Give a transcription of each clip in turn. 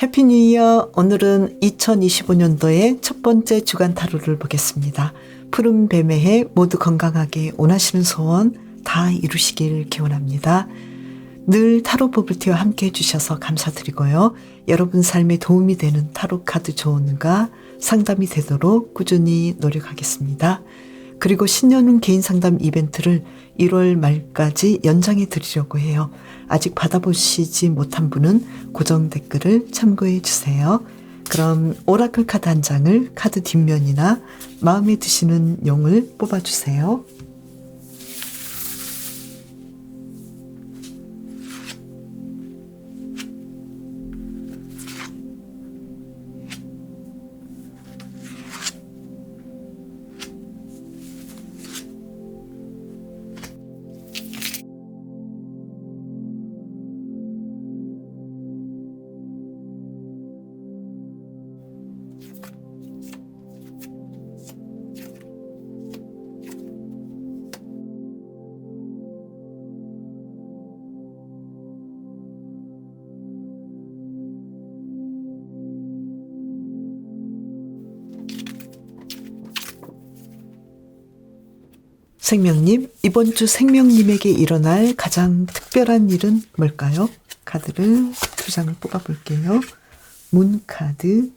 해피 뉴 이어. 오늘은 2025년도의 첫 번째 주간 타로를 보겠습니다. 푸른 뱀의 해 모두 건강하게 원하시는 소원 다 이루시길 기원합니다. 늘 타로 버블티와 함께 해주셔서 감사드리고요. 여러분 삶에 도움이 되는 타로 카드 조언과 상담이 되도록 꾸준히 노력하겠습니다. 그리고 신년운 개인 상담 이벤트를 1월 말까지 연장해 드리려고 해요. 아직 받아보시지 못한 분은 고정 댓글을 참고해 주세요. 그럼 오라클 카드 한 장을 카드 뒷면이나 마음에 드시는 용을 뽑아주세요. 생명님, 이번 주 생명님에게 일어날 가장 특별한 일은 뭘까요? 카드를 2장을 뽑아볼게요. 문 카드,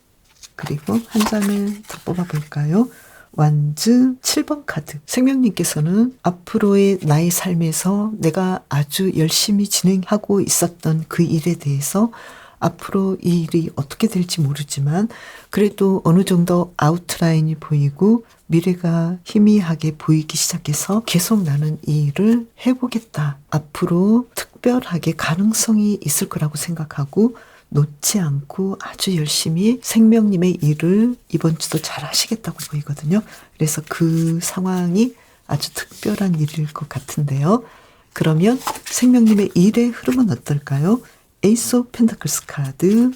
그리고 한 장을 더 뽑아볼까요? 완즈 7번 카드. 생명님께서는 앞으로의 나의 삶에서 내가 아주 열심히 진행하고 있었던 그 일에 대해서 앞으로 이 일이 어떻게 될지 모르지만 그래도 어느 정도 아웃라인이 보이고 미래가 희미하게 보이기 시작해서 계속 나는 이 일을 해보겠다. 앞으로 특별하게 가능성이 있을 거라고 생각하고 놓지 않고 아주 열심히 생명님의 일을 이번 주도 잘 하시겠다고 보이거든요. 그래서 그 상황이 아주 특별한 일일 것 같은데요. 그러면 생명님의 일의 흐름은 어떨까요? 에이스 오브 펜타클스 카드,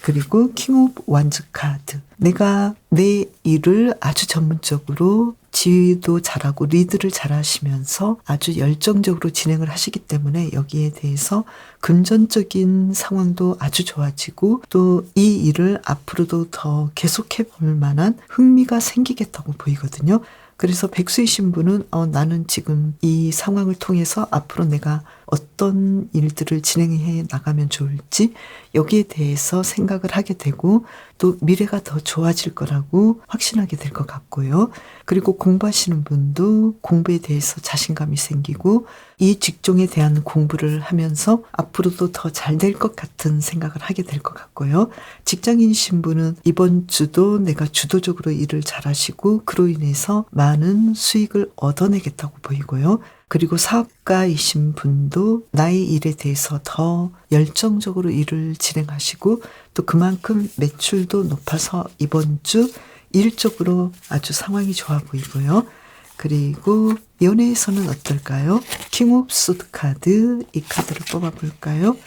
그리고 킹 오브 완즈 카드. 내가 내 일을 아주 전문적으로 지휘도 잘하고 리드를 잘하시면서 아주 열정적으로 진행을 하시기 때문에 여기에 대해서 금전적인 상황도 아주 좋아지고 또 이 일을 앞으로도 더 계속해 볼 만한 흥미가 생기겠다고 보이거든요. 그래서 백수이신 분은 나는 지금 이 상황을 통해서 앞으로 내가 어떤 일들을 진행해 나가면 좋을지 여기에 대해서 생각을 하게 되고 또 미래가 더 좋아질 거라고 확신하게 될 것 같고요. 그리고 공부하시는 분도 공부에 대해서 자신감이 생기고 이 직종에 대한 공부를 하면서 앞으로도 더 잘 될 것 같은 생각을 하게 될 것 같고요. 직장인이신 분은 이번 주도 내가 주도적으로 일을 잘하시고 그로 인해서 많은 수익을 얻어내겠다고 보이고요. 그리고 사업가이신 분도 나의 일에 대해서 더 열정적으로 일을 진행하시고 또 그만큼 매출도 높아서 이번 주 일적으로 아주 상황이 좋아 보이고요. 그리고 연애에서는 어떨까요? 킹 오브 소드 카드, 이 카드를 뽑아볼까요?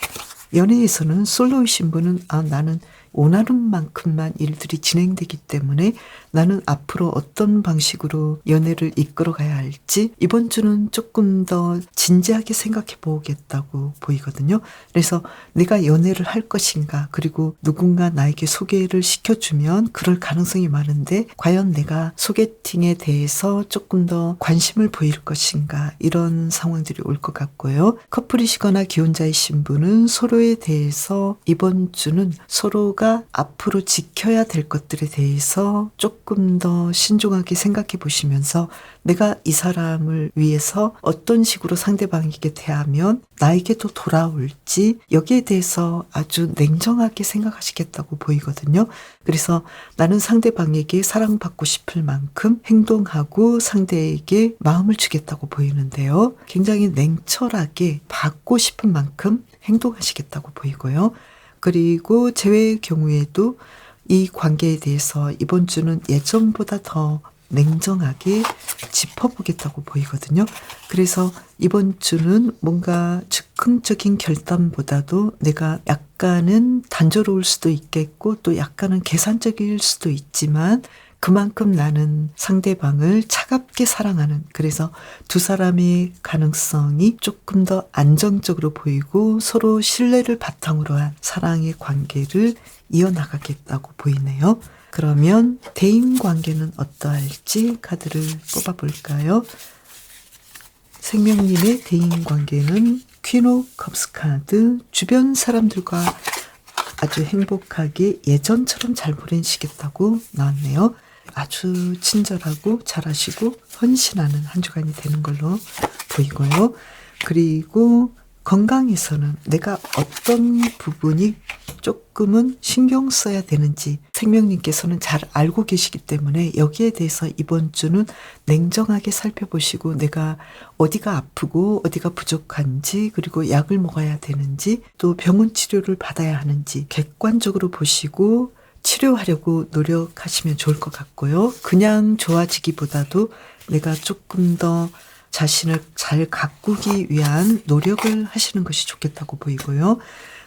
연애에서는 솔로이신 분은 나는 원하는 만큼만 일들이 진행되기 때문에 나는 앞으로 어떤 방식으로 연애를 이끌어 가야 할지 이번 주는 조금 더 진지하게 생각해 보겠다고 보이거든요. 그래서 내가 연애를 할 것인가, 그리고 누군가 나에게 소개를 시켜주면 그럴 가능성이 많은데 과연 내가 소개팅에 대해서 조금 더 관심을 보일 것인가, 이런 상황들이 올 것 같고요. 커플이시거나 기혼자이신 분은 서로에 대해서 이번 주는 서로가 앞으로 지켜야 될 것들에 대해서 조금 더 신중하게 생각해 보시면서 내가 이 사람을 위해서 어떤 식으로 상대방에게 대하면 나에게도 돌아올지 여기에 대해서 아주 냉정하게 생각하시겠다고 보이거든요. 그래서 나는 상대방에게 사랑받고 싶을 만큼 행동하고 상대에게 마음을 주겠다고 보이는데요. 굉장히 냉철하게 받고 싶은 만큼 행동하시겠다고 보이고요. 그리고 재회의 경우에도 이 관계에 대해서 이번 주는 예전보다 더 냉정하게 짚어보겠다고 보이거든요. 그래서 이번 주는 뭔가 즉흥적인 결단보다도 내가 약간은 단조로울 수도 있겠고 또 약간은 계산적일 수도 있지만 그만큼 나는 상대방을 차갑게 사랑하는, 그래서 두 사람의 가능성이 조금 더 안정적으로 보이고 서로 신뢰를 바탕으로 한 사랑의 관계를 이어나가겠다고 보이네요. 그러면 대인관계는 어떠할지 카드를 뽑아볼까요? 생명님의 대인관계는 퀸 오브 컵스 카드, 주변 사람들과 아주 행복하게 예전처럼 잘 보내시겠다고 나왔네요. 아주 친절하고 잘하시고 헌신하는 한 주간이 되는 걸로 보이고요. 그리고 건강에서는 내가 어떤 부분이 조금은 신경 써야 되는지 생명님께서는 잘 알고 계시기 때문에 여기에 대해서 이번 주는 냉정하게 살펴보시고 내가 어디가 아프고 어디가 부족한지, 그리고 약을 먹어야 되는지, 또 병원 치료를 받아야 하는지 객관적으로 보시고 치료하려고 노력하시면 좋을 것 같고요. 그냥 좋아지기보다도 내가 조금 더 자신을 잘 가꾸기 위한 노력을 하시는 것이 좋겠다고 보이고요.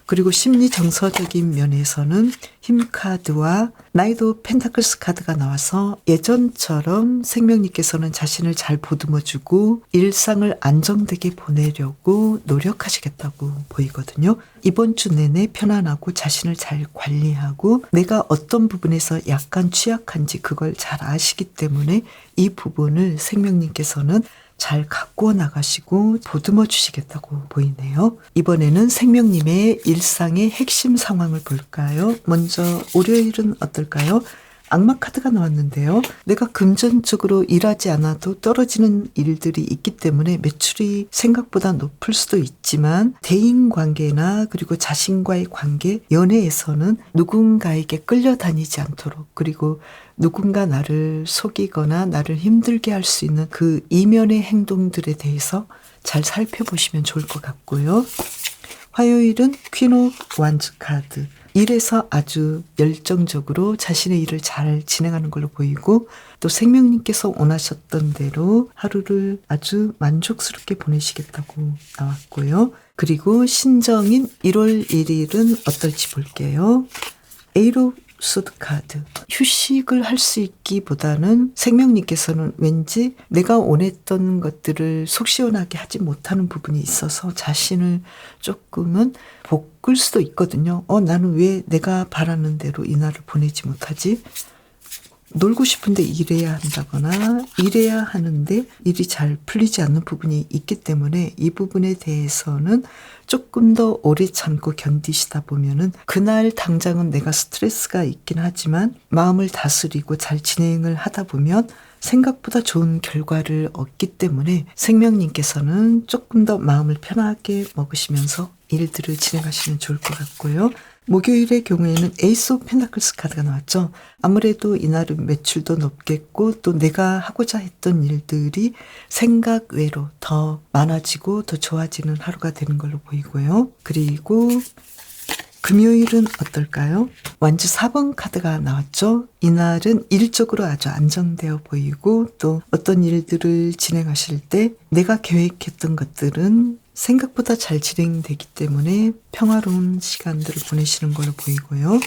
그리고 심리 정서적인 면에서는 힘 카드와 나이트 오브 펜타클스 카드가 나와서 예전처럼 생명님께서는 자신을 잘 보듬어주고 일상을 안정되게 보내려고 노력하시겠다고 보이거든요. 이번 주 내내 편안하고 자신을 잘 관리하고 내가 어떤 부분에서 약간 취약한지 그걸 잘 아시기 때문에 이 부분을 생명님께서는 잘 가꾸어 나가시고 보듬어 주시겠다고 보이네요. 이번에는 생명님의 일상의 핵심 상황을 볼까요? 먼저 월요일은 어떨까요? 악마 카드가 나왔는데요. 내가 금전적으로 일하지 않아도 떨어지는 일들이 있기 때문에 매출이 생각보다 높을 수도 있지만 대인관계나 그리고 자신과의 관계, 연애에서는 누군가에게 끌려다니지 않도록, 그리고 누군가 나를 속이거나 나를 힘들게 할 수 있는 그 이면의 행동들에 대해서 잘 살펴보시면 좋을 것 같고요. 화요일은 퀸 오브 완즈 카드. 일에서 아주 열정적으로 자신의 일을 잘 진행하는 걸로 보이고, 또 생명님께서 원하셨던 대로 하루를 아주 만족스럽게 보내시겠다고 나왔고요. 그리고 신정인 1월 1일은 어떨지 볼게요. 에이트 오브 소드 카드. 휴식을 할 수 있기보다는 생명님께서는 왠지 내가 원했던 것들을 속 시원하게 하지 못하는 부분이 있어서 자신을 조금은 볶을 수도 있거든요. 나는 왜 내가 바라는 대로 이 날을 보내지 못하지? 놀고 싶은데 일해야 한다거나 일해야 하는데 일이 잘 풀리지 않는 부분이 있기 때문에 이 부분에 대해서는 조금 더 오래 참고 견디시다 보면은 그날 당장은 내가 스트레스가 있긴 하지만 마음을 다스리고 잘 진행을 하다 보면 생각보다 좋은 결과를 얻기 때문에 생명님께서는 조금 더 마음을 편하게 먹으시면서 일들을 진행하시면 좋을 것 같고요. 목요일의 경우에는 에이스 오브 펜타클스 카드가 나왔죠. 아무래도 이날은 매출도 높겠고 또 내가 하고자 했던 일들이 생각 외로 더 많아지고 더 좋아지는 하루가 되는 걸로 보이고요. 그리고 금요일은 어떨까요? 완주 4번 카드가 나왔죠. 이날은 일적으로 아주 안정되어 보이고 또 어떤 일들을 진행하실 때 내가 계획했던 것들은 생각보다 잘 진행되기 때문에 평화로운 시간들을 보내시는 걸로 보이고요.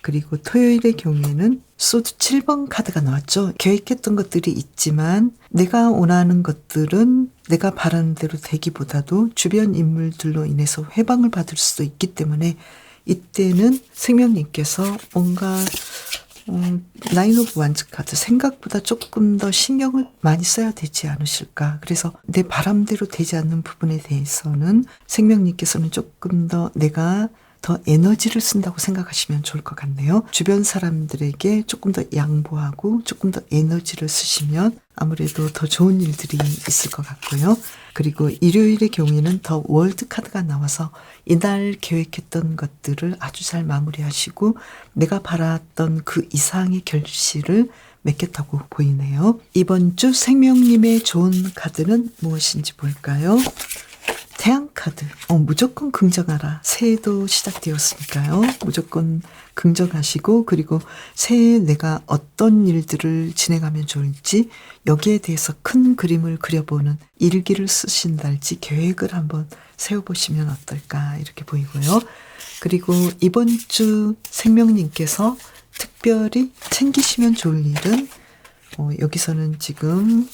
그리고 토요일의 경우에는 소드 7번 카드가 나왔죠. 계획했던 것들이 있지만 내가 원하는 것들은 내가 바라는 대로 되기보다도 주변 인물들로 인해서 회방을 받을 수도 있기 때문에 이때는 생명님께서 뭔가 나인 오브 완즈 카드 생각보다 조금 더 신경을 많이 써야 되지 않으실까. 그래서 내 바람대로 되지 않는 부분에 대해서는 생명님께서는 조금 더 내가 더 에너지를 쓴다고 생각하시면 좋을 것 같네요. 주변 사람들에게 조금 더 양보하고 조금 더 에너지를 쓰시면 아무래도 더 좋은 일들이 있을 것 같고요. 그리고 일요일의 경우에는 더 월드 카드가 나와서 이날 계획했던 것들을 아주 잘 마무리하시고 내가 바랐던 그 이상의 결실을 맺겠다고 보이네요. 이번 주 생명님의 좋은 카드는 무엇인지 볼까요? 태양 카드. 무조건 긍정하라. 새해도 시작되었으니까요. 무조건 긍정하시고 그리고 새해에 내가 어떤 일들을 진행하면 좋을지 여기에 대해서 큰 그림을 그려보는 일기를 쓰신달지 계획을 한번 세워보시면 어떨까 이렇게 보이고요. 그리고 이번 주 생명님께서 특별히 챙기시면 좋을 일은 여기서는 지금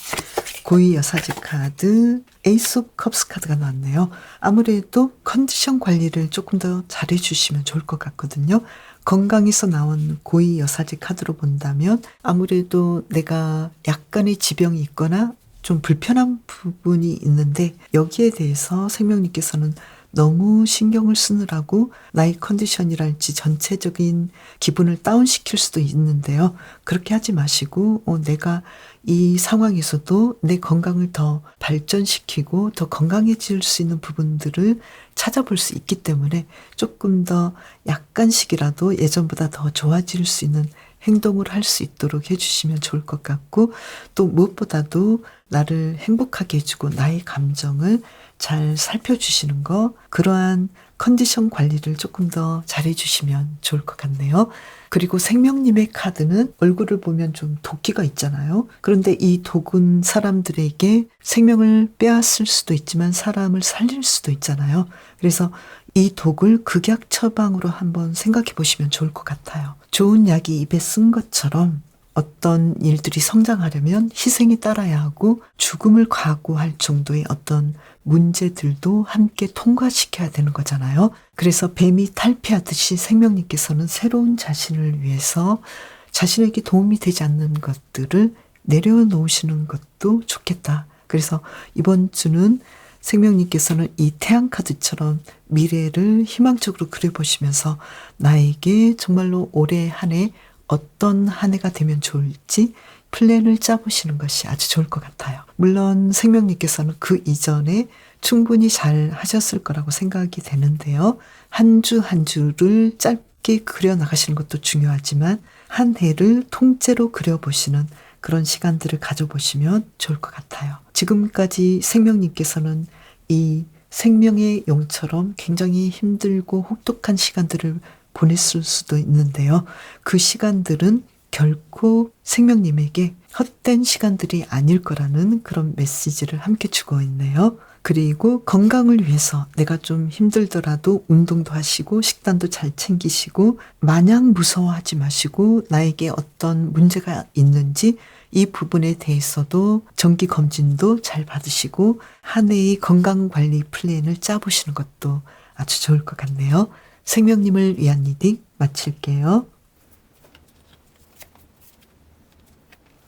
고위 여사제 카드, 에이스 오브 컵스 카드가 나왔네요. 아무래도 컨디션 관리를 조금 더 잘해주시면 좋을 것 같거든요. 건강에서 나온 고위 여사제 카드로 본다면 아무래도 내가 약간의 지병이 있거나 좀 불편한 부분이 있는데 여기에 대해서 생명님께서는 너무 신경을 쓰느라고 나의 컨디션이랄지 전체적인 기분을 다운시킬 수도 있는데요. 그렇게 하지 마시고 내가 이 상황에서도 내 건강을 더 발전시키고 더 건강해질 수 있는 부분들을 찾아볼 수 있기 때문에 조금 더 약간씩이라도 예전보다 더 좋아질 수 있는 행동을 할 수 있도록 해주시면 좋을 것 같고, 또 무엇보다도 나를 행복하게 해주고 나의 감정을 잘 살펴주시는 거, 그러한 컨디션 관리를 조금 더 잘해주시면 좋을 것 같네요. 그리고 생명님의 카드는 얼굴을 보면 좀 도끼가 있잖아요. 그런데 이 독은 사람들에게 생명을 빼앗을 수도 있지만 사람을 살릴 수도 있잖아요. 그래서 이 독을 극약 처방으로 한번 생각해 보시면 좋을 것 같아요. 좋은 약이 입에 쓴 것처럼 어떤 일들이 성장하려면 희생이 따라야 하고 죽음을 각오할 정도의 어떤 문제들도 함께 통과시켜야 되는 거잖아요. 그래서 뱀이 탈피하듯이 생명님께서는 새로운 자신을 위해서 자신에게 도움이 되지 않는 것들을 내려놓으시는 것도 좋겠다. 그래서 이번 주는 생명님께서는 이 태양 카드처럼 미래를 희망적으로 그려보시면서 나에게 정말로 올해 한 해 어떤 한 해가 되면 좋을지 플랜을 짜보시는 것이 아주 좋을 것 같아요. 물론 생명님께서는 그 이전에 충분히 잘 하셨을 거라고 생각이 되는데요. 한 주 한 주를 짧게 그려나가시는 것도 중요하지만 한 해를 통째로 그려보시는 그런 시간들을 가져보시면 좋을 것 같아요. 지금까지 생명님께서는 이 생명의 용처럼 굉장히 힘들고 혹독한 시간들을 보냈을 수도 있는데요. 그 시간들은 결코 생명님에게 헛된 시간들이 아닐 거라는 그런 메시지를 함께 주고 있네요. 그리고 건강을 위해서 내가 좀 힘들더라도 운동도 하시고 식단도 잘 챙기시고 마냥 무서워하지 마시고 나에게 어떤 문제가 있는지 이 부분에 대해서도 정기 검진도 잘 받으시고 한 해의 건강관리 플랜을 짜보시는 것도 아주 좋을 것 같네요. 생명님을 위한 리딩 마칠게요.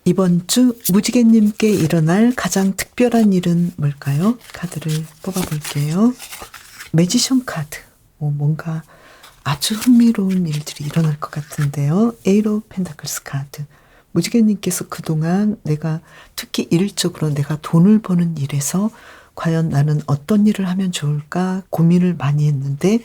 이번 주 무지개님께 일어날 가장 특별한 일은 뭘까요? 카드를 뽑아볼게요. 매지션 카드. 뭔가 아주 흥미로운 일들이 일어날 것 같은데요. 에이트 오브 펜타클스 카드. 무지개님께서 그동안 내가 특히 일적으로 내가 돈을 버는 일에서 과연 나는 어떤 일을 하면 좋을까 고민을 많이 했는데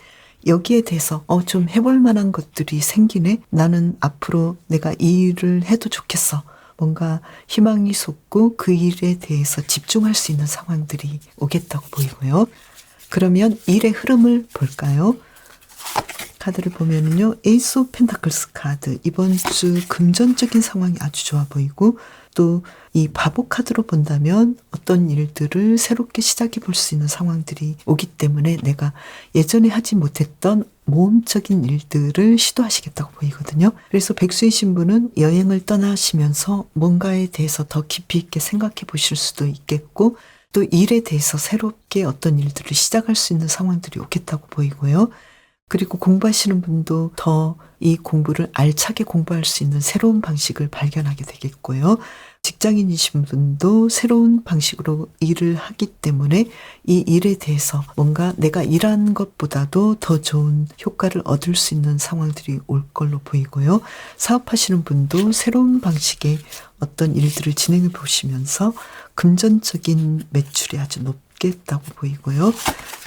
여기에 대해서 좀 해볼 만한 것들이 생기네. 나는 앞으로 내가 이 일을 해도 좋겠어. 뭔가 희망이 솟고 그 일에 대해서 집중할 수 있는 상황들이 오겠다고 보이고요. 그러면 일의 흐름을 볼까요? 카드를 보면은요. 에이스 오브 펜타클스 카드. 이번 주 금전적인 상황이 아주 좋아 보이고 또 이 바보 카드로 본다면 어떤 일들을 새롭게 시작해 볼 수 있는 상황들이 오기 때문에 내가 예전에 하지 못했던 모험적인 일들을 시도하시겠다고 보이거든요. 그래서 백수의 신부는 여행을 떠나시면서 뭔가에 대해서 더 깊이 있게 생각해 보실 수도 있겠고 또 일에 대해서 새롭게 어떤 일들을 시작할 수 있는 상황들이 오겠다고 보이고요. 그리고 공부하시는 분도 더 이 공부를 알차게 공부할 수 있는 새로운 방식을 발견하게 되겠고요. 직장인이신 분도 새로운 방식으로 일을 하기 때문에 이 일에 대해서 뭔가 내가 일한 것보다도 더 좋은 효과를 얻을 수 있는 상황들이 올 걸로 보이고요. 사업하시는 분도 새로운 방식의 어떤 일들을 진행해 보시면서 금전적인 매출이 아주 높겠다고 보이고요.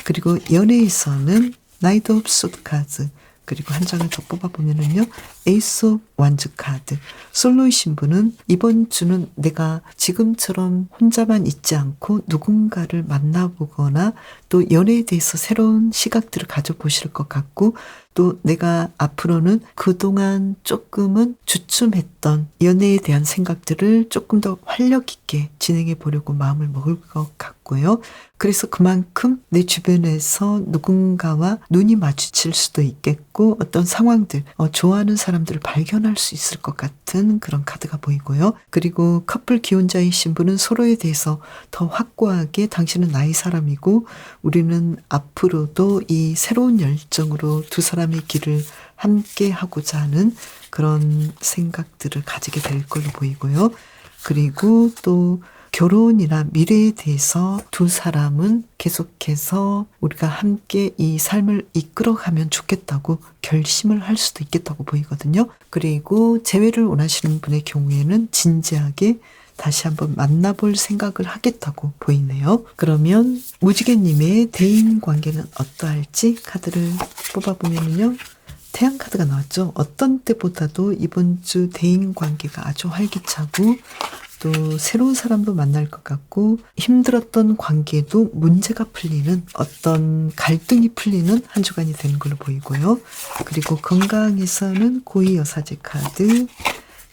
그리고 연애에서는 나이트 오브 소드 카드 그리고 한 장을 더 뽑아보면은요. 에이스 오브 완즈 카드. 솔로이신 분은 이번 주는 내가 지금처럼 혼자만 있지 않고 누군가를 만나보거나 또 연애에 대해서 새로운 시각들을 가져보실 것 같고 또 내가 앞으로는 그동안 조금은 주춤했던 연애에 대한 생각들을 조금 더 활력 있게 진행해 보려고 마음을 먹을 것 같고요. 그래서 그만큼 내 주변에서 누군가와 눈이 마주칠 수도 있겠고 어떤 상황들, 좋아하는 사람들을 발견할 수 있을 것 같은 그런 카드가 보이고요. 그리고 커플 기혼자이신 분은 서로에 대해서 더 확고하게 당신은 나의 사람이고 우리는 앞으로도 이 새로운 열정으로 두 사람의 길을 함께 하고자 하는 그런 생각들을 가지게 될 걸로 보이고요. 그리고 또 결혼이나 미래에 대해서 두 사람은 계속해서 우리가 함께 이 삶을 이끌어가면 좋겠다고 결심을 할 수도 있겠다고 보이거든요. 그리고 재회를 원하시는 분의 경우에는 진지하게 다시 한번 만나볼 생각을 하겠다고 보이네요. 그러면 무지개님의 대인 관계는 어떠할지 카드를 뽑아보면요. 태양 카드가 나왔죠. 어떤 때보다도 이번 주 대인 관계가 아주 활기차고 또 새로운 사람도 만날 것 같고 힘들었던 관계도 문제가 풀리는 어떤 갈등이 풀리는 한 주간이 되는 걸로 보이고요. 그리고 건강에서는 고위여사제 카드,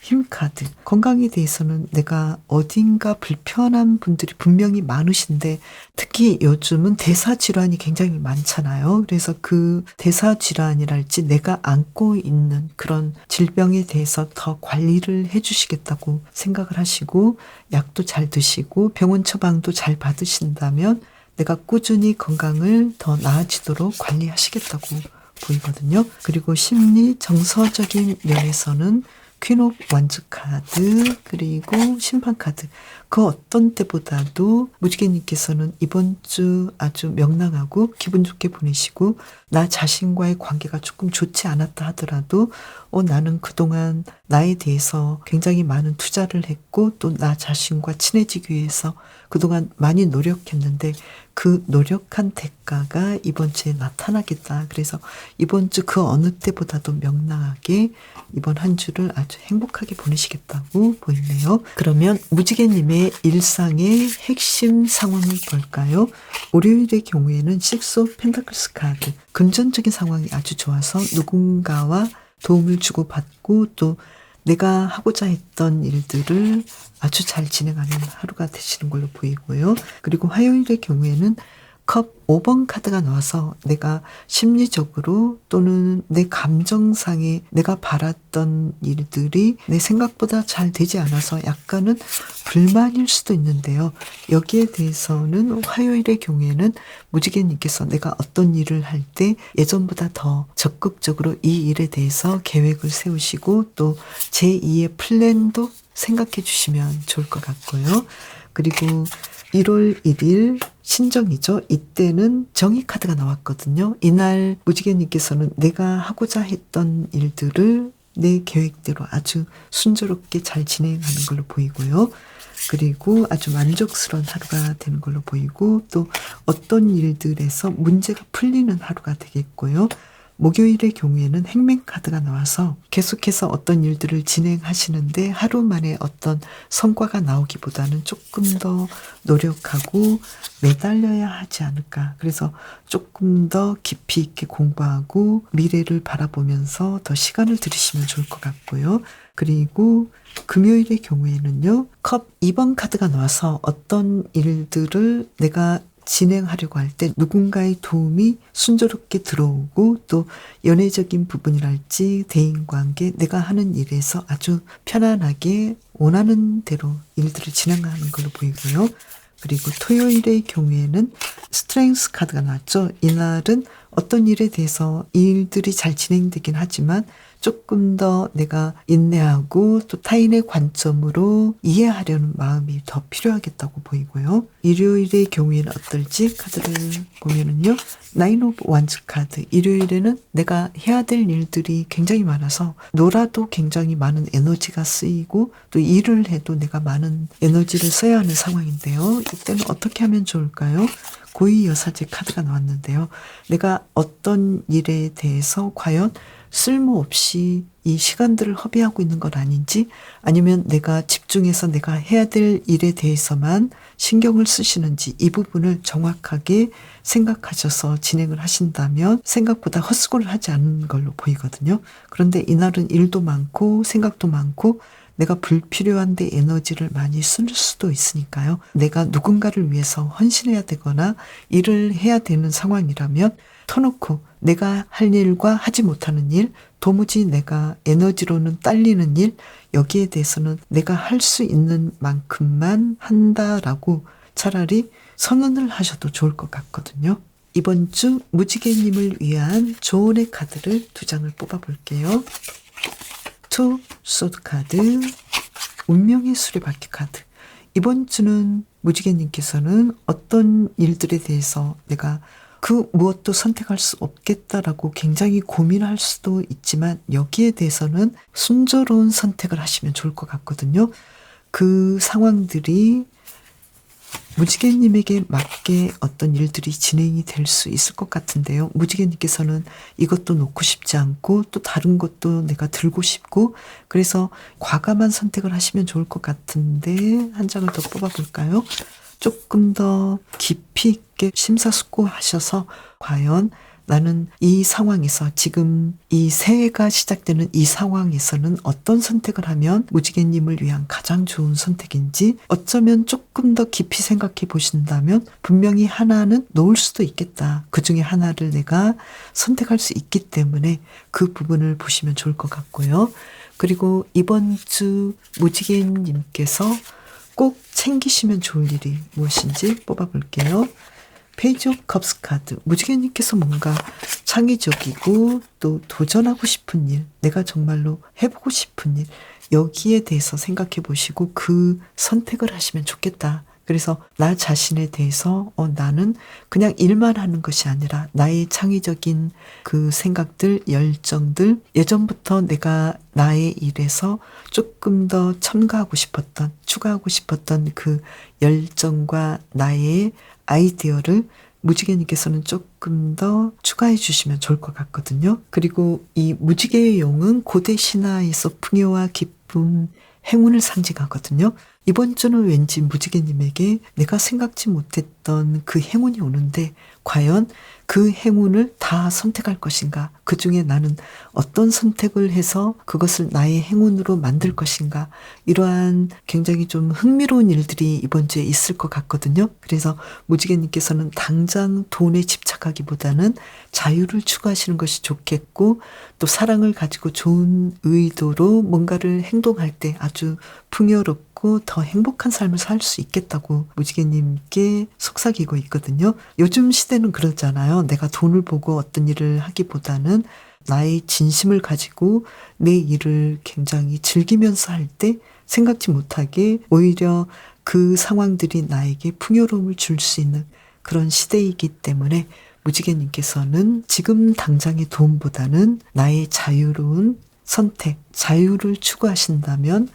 힘카드. 건강에 대해서는 내가 어딘가 불편한 분들이 분명히 많으신데 특히 요즘은 대사질환이 굉장히 많잖아요. 그래서 그 대사질환이랄지 내가 안고 있는 그런 질병에 대해서 더 관리를 해주시겠다고 생각을 하시고 약도 잘 드시고 병원 처방도 잘 받으신다면 내가 꾸준히 건강을 더 나아지도록 관리하시겠다고 보이거든요. 그리고 심리 정서적인 면에서는 퀸 오브 원즈 카드 그리고 심판 카드 그 어떤 때보다도 무지개님께서는 이번 주 아주 명랑하고 기분 좋게 보내시고 나 자신과의 관계가 조금 좋지 않았다 하더라도 나는 그동안 나에 대해서 굉장히 많은 투자를 했고 또 나 자신과 친해지기 위해서 그동안 많이 노력했는데 그 노력한 대가가 이번 주에 나타나겠다. 그래서 이번 주 그 어느 때보다도 명랑하게 이번 한 주를 아주 행복하게 보내시겠다고 보이네요. 그러면 무지개님의 일상의 핵심 상황을 볼까요? 월요일의 경우에는 식스 오브 펜타클스 카드 금전적인 상황이 아주 좋아서 누군가와 도움을 주고받고 또 내가 하고자 했던 일들을 아주 잘 진행하는 하루가 되시는 걸로 보이고요. 그리고 화요일의 경우에는 컵 5번 카드가 나와서 내가 심리적으로 또는 내 감정상에 내가 바랐던 일들이 내 생각보다 잘 되지 않아서 약간은 불만일 수도 있는데요. 여기에 대해서는 화요일의 경우에는 무지개님께서 내가 어떤 일을 할 때 예전보다 더 적극적으로 이 일에 대해서 계획을 세우시고 또 제2의 플랜도 생각해 주시면 좋을 것 같고요. 그리고 1월 1일 신정이죠. 이때는 정의 카드가 나왔거든요. 이날 무지개님께서는 내가 하고자 했던 일들을 내 계획대로 아주 순조롭게 잘 진행하는 걸로 보이고요. 그리고 아주 만족스러운 하루가 되는 걸로 보이고 또 어떤 일들에서 문제가 풀리는 하루가 되겠고요. 목요일의 경우에는 행맨 카드가 나와서 계속해서 어떤 일들을 진행하시는데 하루 만에 어떤 성과가 나오기보다는 조금 더 노력하고 매달려야 하지 않을까. 그래서 조금 더 깊이 있게 공부하고 미래를 바라보면서 더 시간을 들이시면 좋을 것 같고요. 그리고 금요일의 경우에는요. 컵 2번 카드가 나와서 어떤 일들을 내가 진행하려고 할 때 누군가의 도움이 순조롭게 들어오고 또 연애적인 부분이랄지 대인관계 내가 하는 일에서 아주 편안하게 원하는 대로 일들을 진행하는 걸로 보이고요. 그리고 토요일의 경우에는 스트렝스 카드가 나왔죠. 이날은 어떤 일에 대해서 일들이 잘 진행되긴 하지만 조금 더 내가 인내하고 또 타인의 관점으로 이해하려는 마음이 더 필요하겠다고 보이고요. 일요일의 경우에는 어떨지 카드를 보면은요. 나인 오브 원즈 카드. 일요일에는 내가 해야 될 일들이 굉장히 많아서 놀아도 굉장히 많은 에너지가 쓰이고 또 일을 해도 내가 많은 에너지를 써야 하는 상황인데요. 이때는 어떻게 하면 좋을까요? 고위여사제 카드가 나왔는데요. 내가 어떤 일에 대해서 과연 쓸모없이 이 시간들을 허비하고 있는 건 아닌지, 아니면 내가 집중해서 내가 해야 될 일에 대해서만 신경을 쓰시는지, 이 부분을 정확하게 생각하셔서 진행을 하신다면 생각보다 헛수고를 하지 않는 걸로 보이거든요. 그런데 이날은 일도 많고 생각도 많고 내가 불필요한데 에너지를 많이 쓸 수도 있으니까요. 내가 누군가를 위해서 헌신해야 되거나 일을 해야 되는 상황이라면 터놓고 내가 할 일과 하지 못하는 일, 도무지 내가 에너지로는 딸리는 일, 여기에 대해서는 내가 할 수 있는 만큼만 한다라고 차라리 선언을 하셔도 좋을 것 같거든요. 이번 주 무지개님을 위한 조언의 카드를 2장을 뽑아볼게요. 투 소드 카드, 운명의 수레바퀴 카드. 이번 주는 무지개님께서는 어떤 일들에 대해서 내가 그 무엇도 선택할 수 없겠다라고 굉장히 고민할 수도 있지만 여기에 대해서는 순조로운 선택을 하시면 좋을 것 같거든요. 그 상황들이 무지개님에게 맞게 어떤 일들이 진행이 될 수 있을 것 같은데요. 무지개님께서는 이것도 놓고 싶지 않고 또 다른 것도 내가 들고 싶고, 그래서 과감한 선택을 하시면 좋을 것 같은데 한 장을 더 뽑아볼까요? 조금 더 깊이 있게 심사숙고하셔서 과연 나는 이 상황에서, 지금 이 새해가 시작되는 이 상황에서는 어떤 선택을 하면 무지개님을 위한 가장 좋은 선택인지, 어쩌면 조금 더 깊이 생각해 보신다면 분명히 하나는 놓을 수도 있겠다. 그 중에 하나를 내가 선택할 수 있기 때문에 그 부분을 보시면 좋을 것 같고요. 그리고 이번 주 무지개님께서 꼭 챙기시면 좋을 일이 무엇인지 뽑아볼게요. 페이지 오브 컵스 카드. 무지개님께서 뭔가 창의적이고 또 도전하고 싶은 일, 내가 정말로 해보고 싶은 일, 여기에 대해서 생각해 보시고 그 선택을 하시면 좋겠다. 그래서 나 자신에 대해서 나는 그냥 일만 하는 것이 아니라 나의 창의적인 그 생각들, 열정들, 예전부터 내가 나의 일에서 조금 더 첨가하고 싶었던, 추가하고 싶었던 그 열정과 나의 아이디어를 무지개님께서는 조금 더 추가해 주시면 좋을 것 같거든요. 그리고 이 무지개의 용은 고대 신화에서 풍요와 기쁨, 행운을 상징하거든요. 이번 주는 왠지 무지개님에게 내가 생각지 못했던 그 행운이 오는데 과연 그 행운을 다 선택할 것인가? 그 중에 나는 어떤 선택을 해서 그것을 나의 행운으로 만들 것인가? 이러한 굉장히 좀 흥미로운 일들이 이번 주에 있을 것 같거든요. 그래서 무지개님께서는 당장 돈에 집착하기보다는 자유를 추구하시는 것이 좋겠고, 또 사랑을 가지고 좋은 의도로 뭔가를 행동할 때 아주 풍요롭고 더 행복한 삶을 살 수 있겠다고 무지개님께 속삭이고 있거든요. 요즘 시대는 그러잖아요. 내가 돈을 보고 어떤 일을 하기보다는 나의 진심을 가지고 내 일을 굉장히 즐기면서 할 때 생각지 못하게 오히려 그 상황들이 나에게 풍요로움을 줄 수 있는 그런 시대이기 때문에 무지개님께서는 지금 당장의 돈보다는 나의 자유로운 선택, 자유를 추구하신다면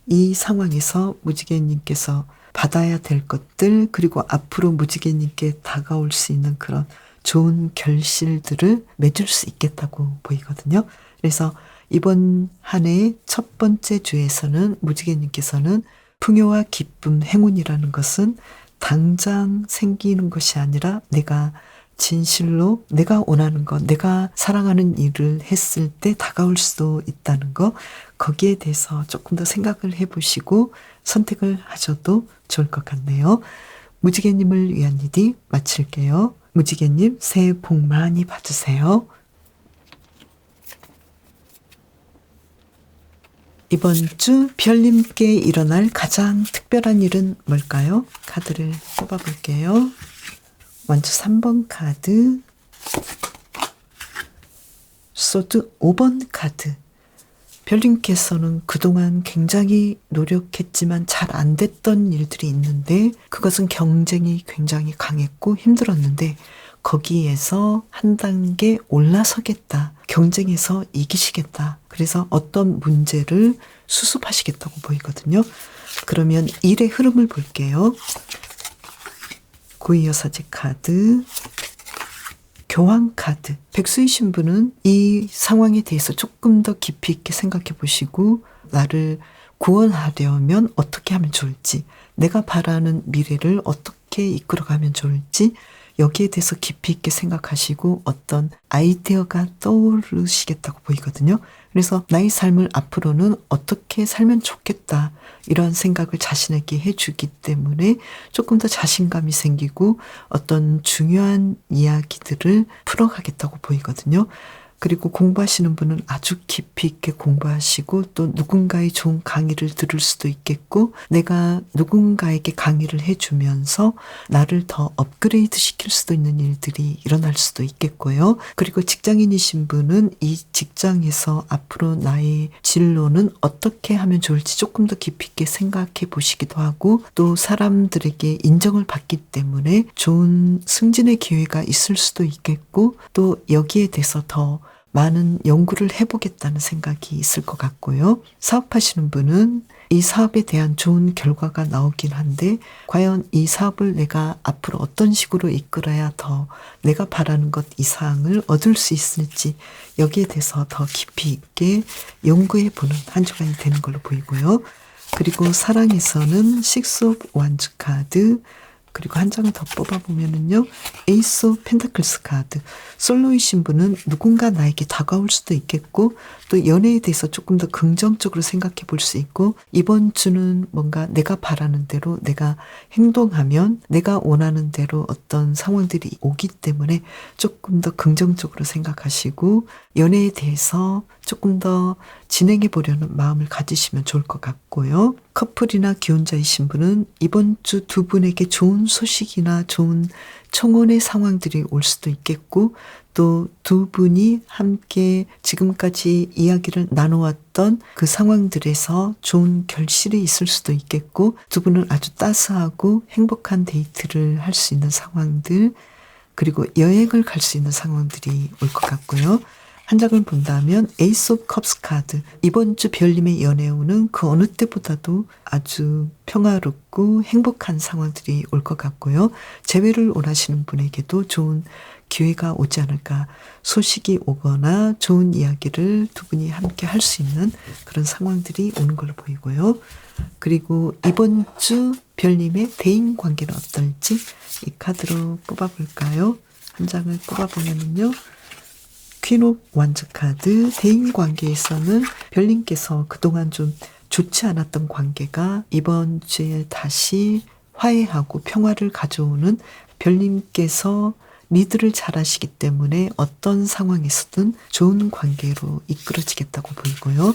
이 상황에서 무지개님께서 받아야 될 것들, 그리고 앞으로 무지개님께 다가올 수 있는 그런 좋은 결실들을 맺을 수 있겠다고 보이거든요. 그래서 이번 한 해의 첫 번째 주에서는 무지개님께서는 풍요와 기쁨, 행운이라는 것은 당장 생기는 것이 아니라 내가 진실로 내가 원하는 것, 내가 사랑하는 일을 했을 때 다가올 수도 있다는 것, 거기에 대해서 조금 더 생각을 해보시고 선택을 하셔도 좋을 것 같네요. 무지개님을 위한 일이 마칠게요. 무지개님 새해 복 많이 받으세요. 이번 주 별님께 일어날 가장 특별한 일은 뭘까요? 카드를 뽑아볼게요. 먼저 3번 카드, 소드 5번 카드. 별님께서는 그동안 굉장히 노력했지만 잘 안 됐던 일들이 있는데 그것은 경쟁이 굉장히 강했고 힘들었는데 거기에서 한 단계 올라서겠다. 경쟁에서 이기시겠다. 그래서 어떤 문제를 수습하시겠다고 보이거든요. 그러면 일의 흐름을 볼게요. 고위여사제 카드, 교황 카드. 백수이신 분은 이 상황에 대해서 조금 더 깊이 있게 생각해 보시고 나를 구원하려면 어떻게 하면 좋을지, 내가 바라는 미래를 어떻게 이끌어가면 좋을지 여기에 대해서 깊이 있게 생각하시고 어떤 아이디어가 떠오르시겠다고 보이거든요. 그래서 나의 삶을 앞으로는 어떻게 살면 좋겠다 이런 생각을 자신에게 해주기 때문에 조금 더 자신감이 생기고 어떤 중요한 이야기들을 풀어가겠다고 보이거든요. 그리고 공부하시는 분은 아주 깊이 있게 공부하시고 또 누군가의 좋은 강의를 들을 수도 있겠고 내가 누군가에게 강의를 해주면서 나를 더 업그레이드 시킬 수도 있는 일들이 일어날 수도 있겠고요. 그리고 직장인이신 분은 이 직장에서 앞으로 나의 진로는 어떻게 하면 좋을지 조금 더 깊이 있게 생각해 보시기도 하고 또 사람들에게 인정을 받기 때문에 좋은 승진의 기회가 있을 수도 있겠고 또 여기에 대해서 더 많은 연구를 해보겠다는 생각이 있을 것 같고요. 사업하시는 분은 이 사업에 대한 좋은 결과가 나오긴 한데 과연 이 사업을 내가 앞으로 어떤 식으로 이끌어야 더 내가 바라는 것 이상을 얻을 수 있을지 여기에 대해서 더 깊이 있게 연구해보는 한 주간이 되는 걸로 보이고요. 그리고 사랑에서는 식스 오브 완즈 카드, 그리고 한 장을 더 뽑아보면은요. 에이스 오브 펜타클스 카드. 솔로이신 분은 누군가 나에게 다가올 수도 있겠고 또 연애에 대해서 조금 더 긍정적으로 생각해 볼 수 있고 이번 주는 뭔가 내가 바라는 대로 내가 행동하면 내가 원하는 대로 어떤 상황들이 오기 때문에 조금 더 긍정적으로 생각하시고 연애에 대해서 조금 더 진행해 보려는 마음을 가지시면 좋을 것 같고요. 커플이나 기혼자이신 분은 이번 주 두 분에게 좋은 소식이나 좋은 청혼의 상황들이 올 수도 있겠고 또 두 분이 함께 지금까지 이야기를 나누었던 그 상황들에서 좋은 결실이 있을 수도 있겠고 두 분은 아주 따스하고 행복한 데이트를 할 수 있는 상황들 그리고 여행을 갈 수 있는 상황들이 올 것 같고요. 한 장을 본다면 에이스 오브 컵스 카드. 이번 주 별님의 연애운은 그 어느 때보다도 아주 평화롭고 행복한 상황들이 올 것 같고요. 재회를 원하시는 분에게도 좋은 기회가 오지 않을까. 소식이 오거나 좋은 이야기를 두 분이 함께 할 수 있는 그런 상황들이 오는 걸로 보이고요. 그리고 이번 주 별님의 대인 관계는 어떨지 이 카드로 뽑아볼까요? 한 장을 뽑아보면요. 퀸 오브 완즈 카드. 대인 관계에서는 별님께서 그동안 좀 좋지 않았던 관계가 이번 주에 다시 화해하고 평화를 가져오는 별님께서 리드를 잘 하시기 때문에 어떤 상황에서든 좋은 관계로 이끌어지겠다고 보이고요.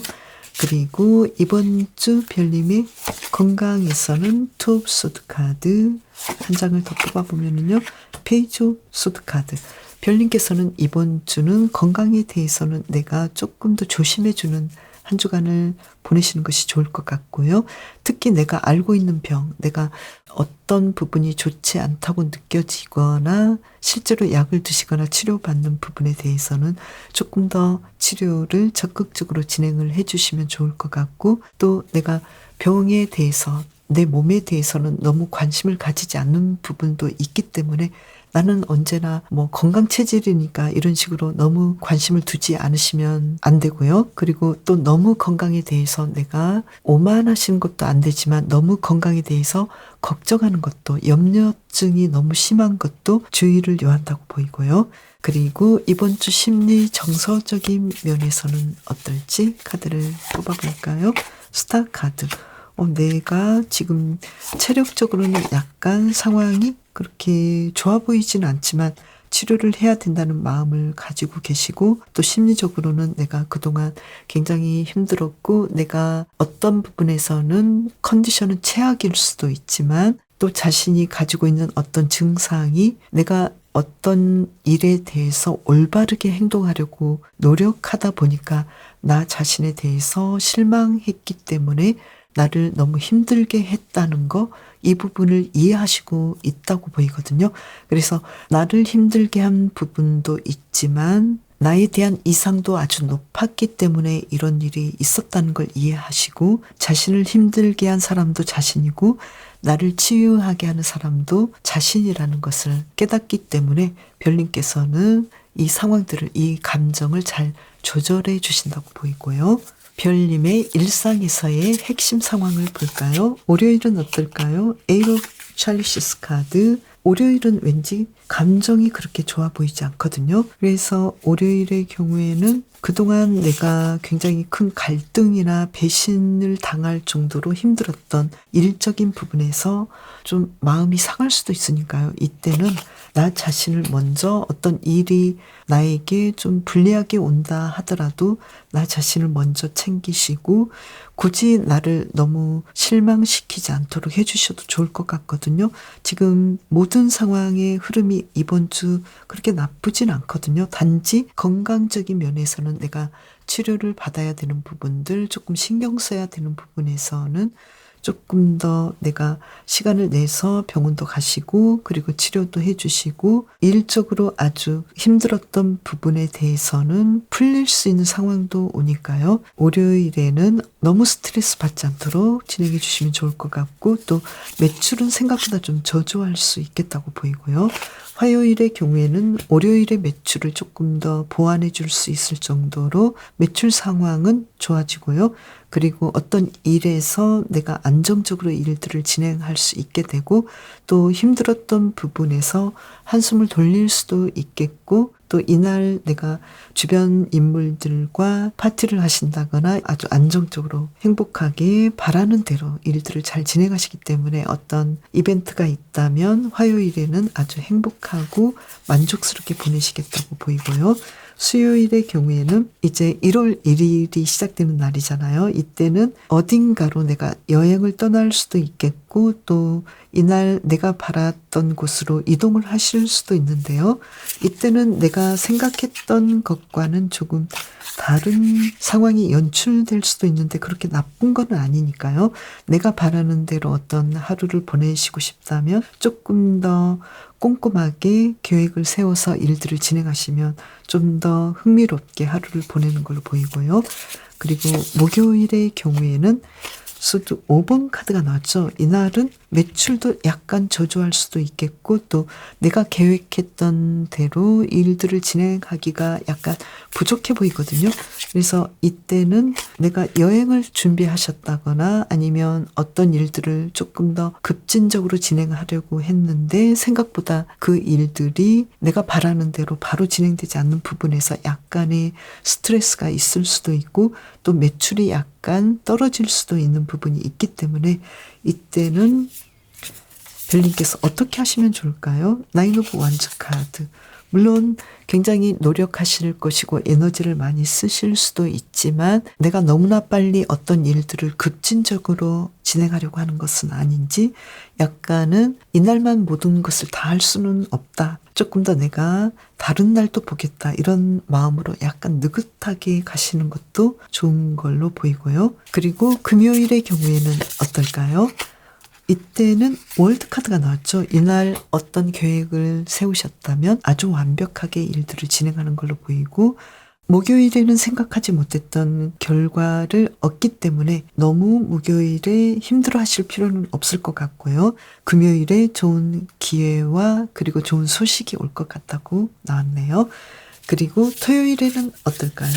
그리고 이번 주 별님의 건강에서는 투 오브 소드 카드 한 장을 더 뽑아보면요. 페이지 오브 소드 카드. 별님께서는 이번 주는 건강에 대해서는 내가 조금 더 조심해주는 한 주간을 보내시는 것이 좋을 것 같고요. 특히 내가 알고 있는 병, 내가 어떤 부분이 좋지 않다고 느껴지거나 실제로 약을 드시거나 치료받는 부분에 대해서는 조금 더 치료를 적극적으로 진행을 해주시면 좋을 것 같고 또 내가 병에 대해서 내 몸에 대해서는 너무 관심을 가지지 않는 부분도 있기 때문에 나는 언제나 뭐 건강 체질이니까 이런 식으로 너무 관심을 두지 않으시면 안 되고요. 그리고 또 너무 건강에 대해서 내가 오만하시는 것도 안 되지만 너무 건강에 대해서 걱정하는 것도 염려증이 너무 심한 것도 주의를 요한다고 보이고요. 그리고 이번 주 심리 정서적인 면에서는 어떨지 카드를 뽑아볼까요? 스타 카드. 내가 지금 체력적으로는 약간 상황이 그렇게 좋아 보이진 않지만 치료를 해야 된다는 마음을 가지고 계시고 또 심리적으로는 내가 그동안 굉장히 힘들었고 내가 어떤 부분에서는 컨디션은 최악일 수도 있지만 또 자신이 가지고 있는 어떤 증상이 내가 어떤 일에 대해서 올바르게 행동하려고 노력하다 보니까 나 자신에 대해서 실망했기 때문에 나를 너무 힘들게 했다는 거, 이 부분을 이해하시고 있다고 보이거든요. 그래서 나를 힘들게 한 부분도 있지만 나에 대한 이상도 아주 높았기 때문에 이런 일이 있었다는 걸 이해하시고 자신을 힘들게 한 사람도 자신이고 나를 치유하게 하는 사람도 자신이라는 것을 깨닫기 때문에 별님께서는 이 상황들을, 이 감정을 잘 조절해 주신다고 보이고요. 별님의 일상에서의 핵심 상황을 볼까요? 월요일은 어떨까요? 에이트 오브 찰리시스 카드. 월요일은 왠지 감정이 그렇게 좋아 보이지 않거든요. 그래서 월요일의 경우에는 그동안 내가 굉장히 큰 갈등이나 배신을 당할 정도로 힘들었던 일적인 부분에서 좀 마음이 상할 수도 있으니까요. 이때는 나 자신을 먼저, 어떤 일이 나에게 좀 불리하게 온다 하더라도 나 자신을 먼저 챙기시고 굳이 나를 너무 실망시키지 않도록 해주셔도 좋을 것 같거든요. 지금 모든 상황의 흐름이 이번 주 그렇게 나쁘진 않거든요. 단지 건강적인 면에서는 내가 치료를 받아야 되는 부분들, 조금 신경 써야 되는 부분에서는 조금 더 내가 시간을 내서 병원도 가시고 그리고 치료도 해주시고 일적으로 아주 힘들었던 부분에 대해서는 풀릴 수 있는 상황도 오니까요. 월요일에는 너무 스트레스 받지 않도록 진행해 주시면 좋을 것 같고 또 매출은 생각보다 좀 저조할 수 있겠다고 보이고요. 화요일의 경우에는 월요일의 매출을 조금 더 보완해 줄 수 있을 정도로 매출 상황은 좋아지고요. 그리고 어떤 일에서 내가 안정적으로 일들을 진행할 수 있게 되고 또 힘들었던 부분에서 한숨을 돌릴 수도 있겠고 또 이날 내가 주변 인물들과 파티를 하신다거나 아주 안정적으로 행복하게 바라는 대로 일들을 잘 진행하시기 때문에 어떤 이벤트가 있다면 화요일에는 아주 행복하고 만족스럽게 보내시겠다고 보이고요. 수요일의 경우에는 이제 1월 1일이 시작되는 날이잖아요. 이때는 어딘가로 내가 여행을 떠날 수도 있겠고 또 이날 내가 바랐던 곳으로 이동을 하실 수도 있는데요. 이때는 내가 생각했던 것과는 조금 다른 상황이 연출될 수도 있는데 그렇게 나쁜 건 아니니까요. 내가 바라는 대로 어떤 하루를 보내시고 싶다면 조금 더 꼼꼼하게 계획을 세워서 일들을 진행하시면 좀 더 흥미롭게 하루를 보내는 걸로 보이고요. 그리고 목요일의 경우에는 수도 5번 카드가 나왔죠. 이날은 매출도 약간 저조할 수도 있겠고 또 내가 계획했던 대로 일들을 진행하기가 약간 부족해 보이거든요. 그래서 이때는 내가 여행을 준비하셨다거나 아니면 어떤 일들을 조금 더 급진적으로 진행하려고 했는데 생각보다 그 일들이 내가 바라는 대로 바로 진행되지 않는 부분에서 약간의 스트레스가 있을 수도 있고 또 매출이 약간 떨어질 수도 있는 부분이 있기 때문에 이때는 별님께서 어떻게 하시면 좋을까요? 나인 오브 원즈 카드. 물론 굉장히 노력하실 것이고 에너지를 많이 쓰실 수도 있지만 내가 너무나 빨리 어떤 일들을 급진적으로 진행하려고 하는 것은 아닌지 약간은 이날만 모든 것을 다 할 수는 없다. 조금 더 내가 다른 날도 보겠다. 이런 마음으로 약간 느긋하게 가시는 것도 좋은 걸로 보이고요. 그리고 금요일의 경우에는 어떨까요? 이때는 월드 카드가 나왔죠. 이날 어떤 계획을 세우셨다면 아주 완벽하게 일들을 진행하는 걸로 보이고 목요일에는 생각하지 못했던 결과를 얻기 때문에 너무 목요일에 힘들어하실 필요는 없을 것 같고요. 금요일에 좋은 기회와 그리고 좋은 소식이 올 것 같다고 나왔네요. 그리고 토요일에는 어떨까요?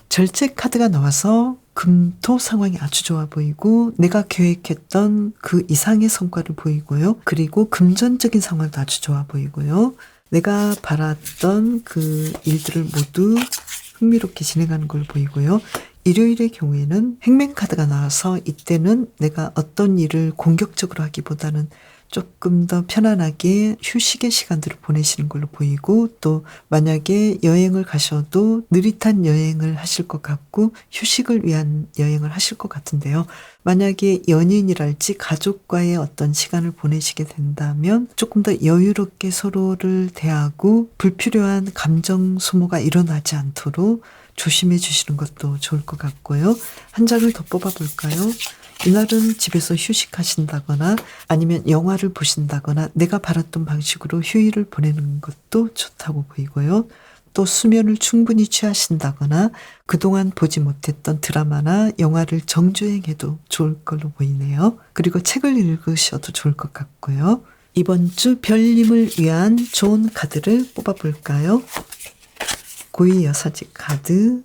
절제 카드가 나와서 금토 상황이 아주 좋아 보이고 내가 계획했던 그 이상의 성과를 보이고요. 그리고 금전적인 상황도 아주 좋아 보이고요. 내가 바랐던 그 일들을 모두 흥미롭게 진행하는 걸 보이고요. 일요일의 경우에는 행맨카드가 나와서 이때는 내가 어떤 일을 공격적으로 하기보다는 조금 더 편안하게 휴식의 시간들을 보내시는 걸로 보이고 또 만약에 여행을 가셔도 느릿한 여행을 하실 것 같고 휴식을 위한 여행을 하실 것 같은데요. 만약에 연인이랄지 가족과의 어떤 시간을 보내시게 된다면 조금 더 여유롭게 서로를 대하고 불필요한 감정 소모가 일어나지 않도록 조심해 주시는 것도 좋을 것 같고요. 한 장을 더 뽑아 볼까요? 이날은 집에서 휴식하신다거나 아니면 영화를 보신다거나 내가 바랐던 방식으로 휴일을 보내는 것도 좋다고 보이고요. 또 수면을 충분히 취하신다거나 그동안 보지 못했던 드라마나 영화를 정주행해도 좋을 걸로 보이네요. 그리고 책을 읽으셔도 좋을 것 같고요. 이번 주 별님을 위한 좋은 카드를 뽑아볼까요? 고위여사지 카드,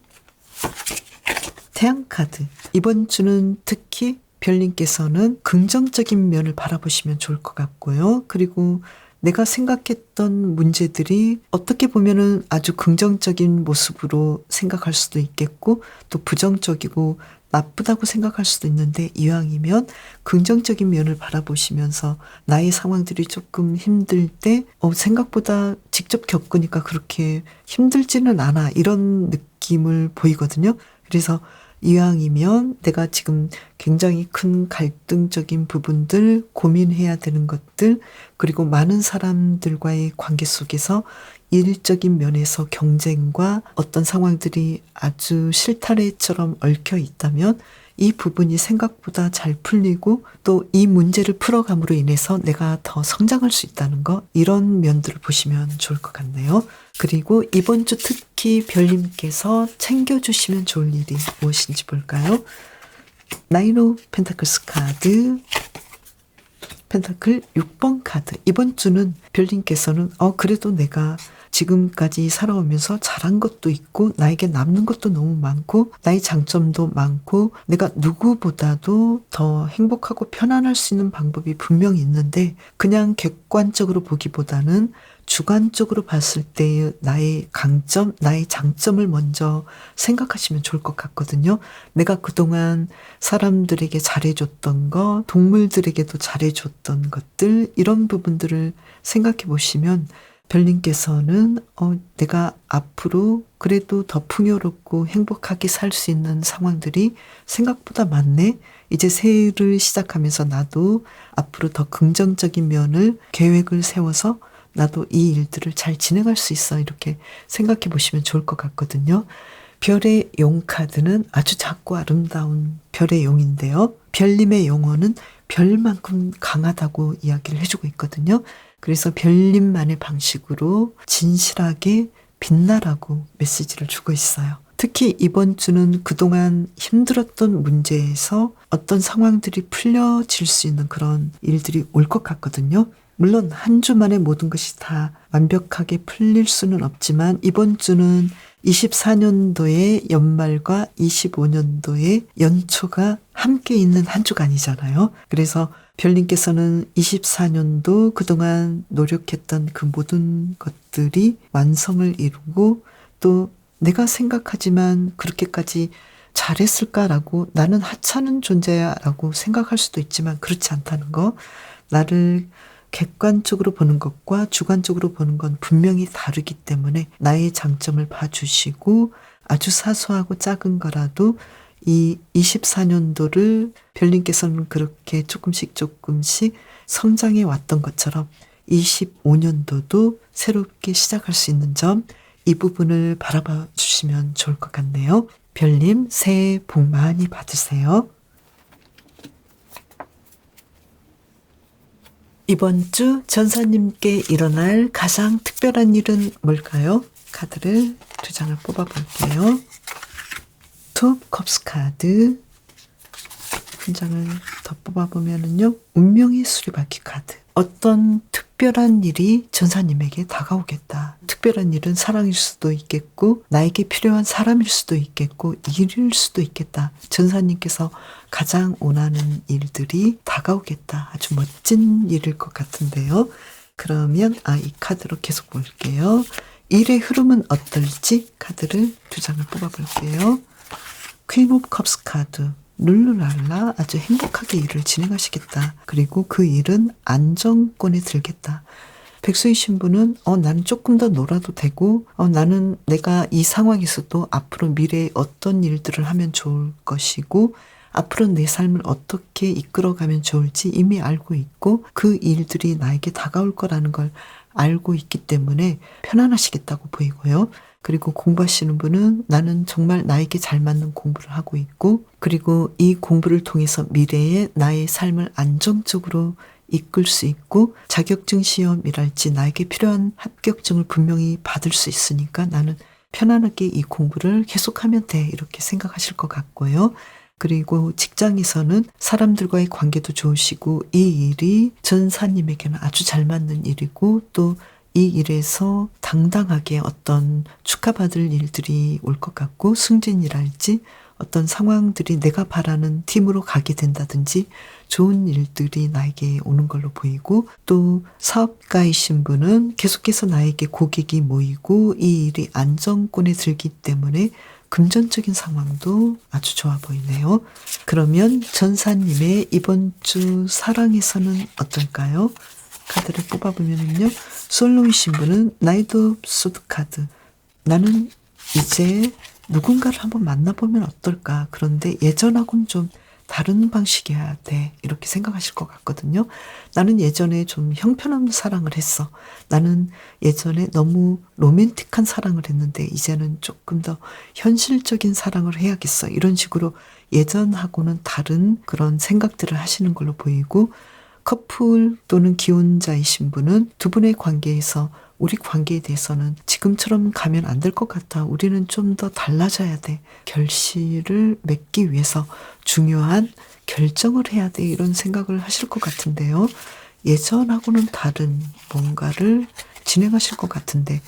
태양 카드. 이번 주는 특히 별님께서는 긍정적인 면을 바라보시면 좋을 것 같고요. 그리고 내가 생각했던 문제들이 어떻게 보면은 아주 긍정적인 모습으로 생각할 수도 있겠고 또 부정적이고 나쁘다고 생각할 수도 있는데 이왕이면 긍정적인 면을 바라보시면서 나의 상황들이 조금 힘들 때 생각보다 직접 겪으니까 그렇게 힘들지는 않아 이런 느낌을 보이거든요. 그래서 이왕이면 내가 지금 굉장히 큰 갈등적인 부분들, 고민해야 되는 것들, 그리고 많은 사람들과의 관계 속에서 일적인 면에서 경쟁과 어떤 상황들이 아주 실타래처럼 얽혀 있다면 이 부분이 생각보다 잘 풀리고 또 이 문제를 풀어감으로 인해서 내가 더 성장할 수 있다는 거, 이런 면들을 보시면 좋을 것 같네요. 그리고 이번 주 특히 별님께서 챙겨주시면 좋을 일이 무엇인지 볼까요? 나인 오브 펜타클스 카드, 펜타클 6번 카드. 이번 주는 별님께서는 그래도 내가 지금까지 살아오면서 잘한 것도 있고 나에게 남는 것도 너무 많고 나의 장점도 많고 내가 누구보다도 더 행복하고 편안할 수 있는 방법이 분명히 있는데 그냥 객관적으로 보기보다는 주관적으로 봤을 때의 나의 강점, 나의 장점을 먼저 생각하시면 좋을 것 같거든요. 내가 그동안 사람들에게 잘해줬던 거, 동물들에게도 잘해줬던 것들, 이런 부분들을 생각해 보시면 별님께서는 내가 앞으로 그래도 더 풍요롭고 행복하게 살 수 있는 상황들이 생각보다 많네. 이제 새해를 시작하면서 나도 앞으로 더 긍정적인 면을 계획을 세워서 나도 이 일들을 잘 진행할 수 있어. 이렇게 생각해 보시면 좋을 것 같거든요. 별의 용 카드는 아주 작고 아름다운 별의 용인데요. 별님의 용어는 별만큼 강하다고 이야기를 해주고 있거든요. 그래서 별님만의 방식으로 진실하게 빛나라고 메시지를 주고 있어요. 특히 이번 주는 그동안 힘들었던 문제에서 어떤 상황들이 풀려질 수 있는 그런 일들이 올 것 같거든요. 물론 한 주 만에 모든 것이 다 완벽하게 풀릴 수는 없지만 이번 주는 24년도의 연말과 25년도의 연초가 함께 있는 한 주가 아니잖아요. 그래서 별님께서는 24년도 그동안 노력했던 그 모든 것들이 완성을 이루고 또 내가 생각하지만 그렇게까지 잘했을까라고 나는 하찮은 존재야 라고 생각할 수도 있지만 그렇지 않다는 거, 나를 객관적으로 보는 것과 주관적으로 보는 건 분명히 다르기 때문에 나의 장점을 봐주시고 아주 사소하고 작은 거라도 이 24년도를 별님께서는 그렇게 조금씩 성장해 왔던 것처럼 25년도도 새롭게 시작할 수 있는 점, 이 부분을 바라봐 주시면 좋을 것 같네요. 별님 새해 복 많이 받으세요. 이번 주 전사님께 일어날 가장 특별한 일은 뭘까요? 카드를 2장을 뽑아볼게요. 투 컵스 카드 한 장을 더 뽑아보면은요, 운명의 수리바퀴 카드. 어떤 특별한 일이 전사님에게 다가오겠다. 특별한 일은 사랑일 수도 있겠고 나에게 필요한 사람일 수도 있겠고 일일 수도 있겠다. 전사님께서 가장 원하는 일들이 다가오겠다. 아주 멋진 일일 것 같은데요. 그러면 이 카드로 계속 볼게요. 일의 흐름은 어떨지 카드를 2장을 뽑아볼게요. 퀸 오브 컵스 카드. 룰루랄라, 아주 행복하게 일을 진행하시겠다. 그리고 그 일은 안정권에 들겠다. 백수의 신부는 나는 조금 더 놀아도 되고 나는 내가 이 상황에서도 앞으로 미래에 어떤 일들을 하면 좋을 것이고 앞으로 내 삶을 어떻게 이끌어가면 좋을지 이미 알고 있고 그 일들이 나에게 다가올 거라는 걸 알고 있기 때문에 편안하시겠다고 보이고요. 그리고 공부하시는 분은 나는 정말 나에게 잘 맞는 공부를 하고 있고, 그리고 이 공부를 통해서 미래에 나의 삶을 안정적으로 이끌 수 있고, 자격증 시험이랄지 나에게 필요한 합격증을 분명히 받을 수 있으니까 나는 편안하게 이 공부를 계속하면 돼, 이렇게 생각하실 것 같고요. 그리고 직장에서는 사람들과의 관계도 좋으시고, 이 일이 전사님에게는 아주 잘 맞는 일이고, 또 이 일에서 당당하게 어떤 축하받을 일들이 올 것 같고, 승진이랄지 어떤 상황들이 내가 바라는 팀으로 가게 된다든지 좋은 일들이 나에게 오는 걸로 보이고, 또 사업가이신 분은 계속해서 나에게 고객이 모이고 이 일이 안정권에 들기 때문에 금전적인 상황도 아주 좋아 보이네요. 그러면 전사님의 이번 주 사랑에서는 어떨까요? 카드를 뽑아보면요. 솔로이신 분은 나이트 오브 소드 카드. 나는 이제 누군가를 한번 만나보면 어떨까. 그런데 예전하고는 좀 다른 방식이어야 돼, 이렇게 생각하실 것 같거든요. 나는 예전에 좀 형편없는 사랑을 했어. 나는 예전에 너무 로맨틱한 사랑을 했는데 이제는 조금 더 현실적인 사랑을 해야겠어. 이런 식으로 예전하고는 다른 그런 생각들을 하시는 걸로 보이고, 커플 또는 기혼자이신 분은 두 분의 관계에서 우리 관계에 대해서는 지금처럼 가면 안 될 것 같아. 우리는 좀 더 달라져야 돼. 결실을 맺기 위해서 중요한 결정을 해야 돼. 이런 생각을 하실 것 같은데요. 예전하고는 다른 뭔가를 진행하실 것 같은데,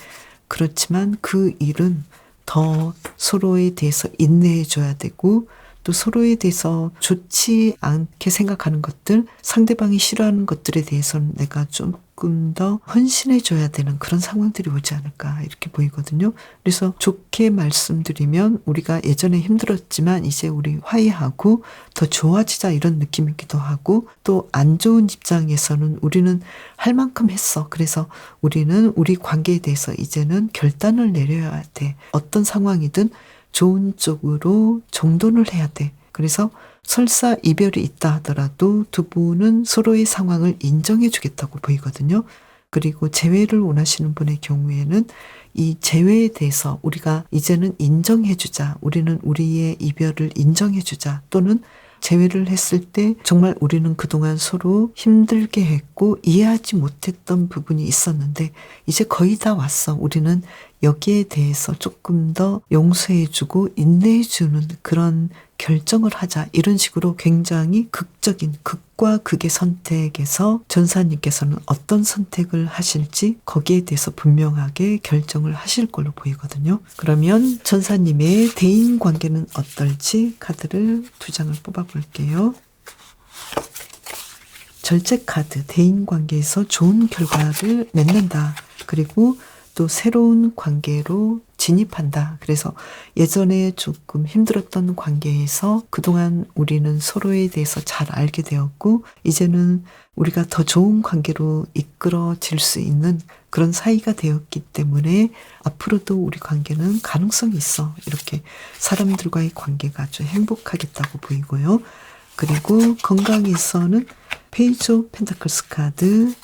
그렇지만 그 일은 더 서로에 대해서 인내해 줘야 되고, 또 서로에 대해서 좋지 않게 생각하는 것들, 상대방이 싫어하는 것들에 대해서는 내가 조금 더 헌신해 줘야 되는 그런 상황들이 오지 않을까, 이렇게 보이거든요. 그래서 좋게 말씀드리면 우리가 예전에 힘들었지만 이제 우리 화해하고 더 좋아지자, 이런 느낌이기도 하고, 또 안 좋은 입장에서는 우리는 할 만큼 했어. 그래서 우리는 우리 관계에 대해서 이제는 결단을 내려야 돼. 어떤 상황이든 좋은 쪽으로 정돈을 해야 돼. 그래서 설사 이별이 있다 하더라도 두 분은 서로의 상황을 인정해 주겠다고 보이거든요. 그리고 재회를 원하시는 분의 경우에는 이 재회에 대해서 우리가 이제는 인정해 주자. 우리는 우리의 이별을 인정해 주자. 또는 재회를 했을 때 정말 우리는 그동안 서로 힘들게 했고 이해하지 못했던 부분이 있었는데 이제 거의 다 왔어. 우리는 여기에 대해서 조금 더 용서해주고 인내해주는 그런 결정을 하자. 이런 식으로 굉장히 극적인, 극과 극의 선택에서 전사님께서는 어떤 선택을 하실지 거기에 대해서 분명하게 결정을 하실 걸로 보이거든요. 그러면 전사님의 대인 관계는 어떨지 카드를 2장을 뽑아볼게요. 절제 카드, 대인 관계에서 좋은 결과를 맺는다. 그리고 또 새로운 관계로 진입한다. 그래서 예전에 조금 힘들었던 관계에서 그동안 우리는 서로에 대해서 잘 알게 되었고 이제는 우리가 더 좋은 관계로 이끌어질 수 있는 그런 사이가 되었기 때문에 앞으로도 우리 관계는 가능성이 있어. 이렇게 사람들과의 관계가 아주 행복하겠다고 보이고요. 그리고 건강에서는 페이지 오브 펜타클스 카드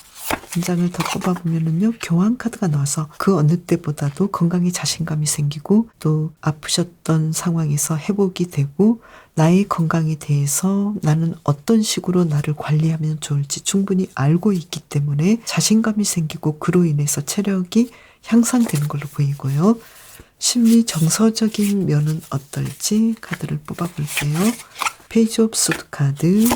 한 장을 더 뽑아보면은요, 교환 카드가 나와서 그 어느 때보다도 건강에 자신감이 생기고 또 아프셨던 상황에서 회복이 되고 나의 건강에 대해서 나는 어떤 식으로 나를 관리하면 좋을지 충분히 알고 있기 때문에 자신감이 생기고 그로 인해서 체력이 향상되는 걸로 보이고요. 심리 정서적인 면은 어떨지 카드를 뽑아볼게요. 페이지 오브 소드 카드,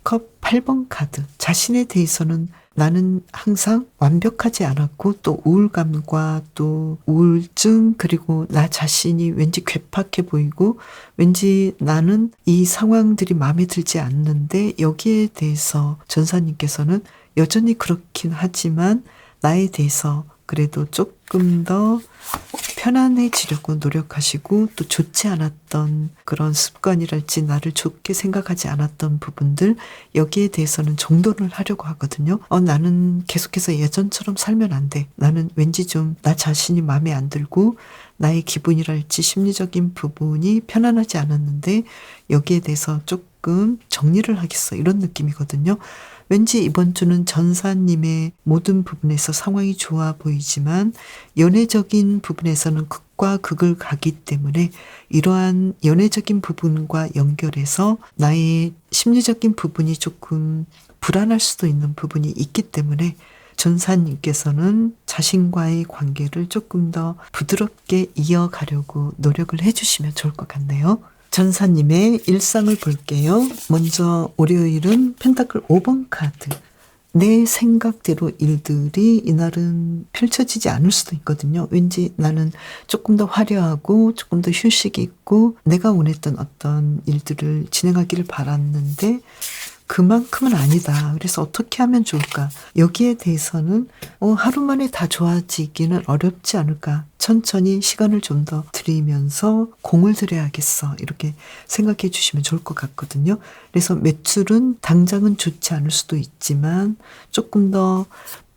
컵 8번 카드. 자신에 대해서는 나는 항상 완벽하지 않았고 또 우울감과 또 우울증 그리고 나 자신이 왠지 괴팍해 보이고 왠지 나는 이 상황들이 마음에 들지 않는데 여기에 대해서 전사님께서는 여전히 그렇긴 하지만 나에 대해서 그래도 조금 더 편안해지려고 노력하시고 또 좋지 않았던 그런 습관이랄지 나를 좋게 생각하지 않았던 부분들 여기에 대해서는 정돈을 하려고 하거든요. 나는 계속해서 예전처럼 살면 안 돼. 나는 왠지 좀 나 자신이 마음에 안 들고 나의 기분이랄지 심리적인 부분이 편안하지 않았는데 여기에 대해서 조금 정리를 하겠어. 이런 느낌이거든요. 왠지 이번 주는 전사님의 모든 부분에서 상황이 좋아 보이지만 연애적인 부분에서는 극과 극을 가기 때문에 이러한 연애적인 부분과 연결해서 나의 심리적인 부분이 조금 불안할 수도 있는 부분이 있기 때문에 전사님께서는 자신과의 관계를 조금 더 부드럽게 이어가려고 노력을 해주시면 좋을 것 같네요. 전사님의 일상을 볼게요. 먼저 월요일은 펜타클 5번 카드. 내 생각대로 일들이 이날은 펼쳐지지 않을 수도 있거든요. 왠지 나는 조금 더 화려하고 조금 더 휴식이 있고 내가 원했던 어떤 일들을 진행하기를 바랐는데 그만큼은 아니다. 그래서 어떻게 하면 좋을까? 여기에 대해서는 하루 만에 다 좋아지기는 어렵지 않을까? 천천히 시간을 좀 더 들이면서 공을 들여야겠어. 이렇게 생각해 주시면 좋을 것 같거든요. 그래서 매출은 당장은 좋지 않을 수도 있지만 조금 더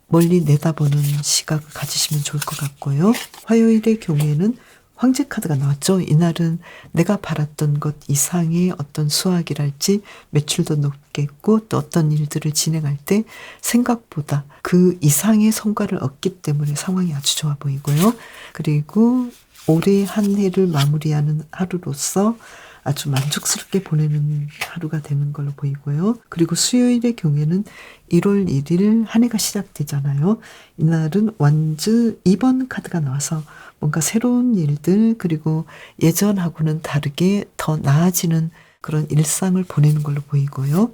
멀리 내다보는 시각을 가지시면 좋을 것 같고요. 화요일의 경우에는 황제 카드가 나왔죠. 이날은 내가 바랐던 것 이상의 어떤 수확이랄지 매출도 높겠고 또 어떤 일들을 진행할 때 생각보다 그 이상의 성과를 얻기 때문에 상황이 아주 좋아 보이고요. 그리고 올해 한 해를 마무리하는 하루로서 아주 만족스럽게 보내는 하루가 되는 걸로 보이고요. 그리고 수요일의 경우에는 1월 1일 한 해가 시작되잖아요. 이날은 완즈 2번 카드가 나와서 뭔가 새로운 일들 그리고 예전하고는 다르게 더 나아지는 그런 일상을 보내는 걸로 보이고요.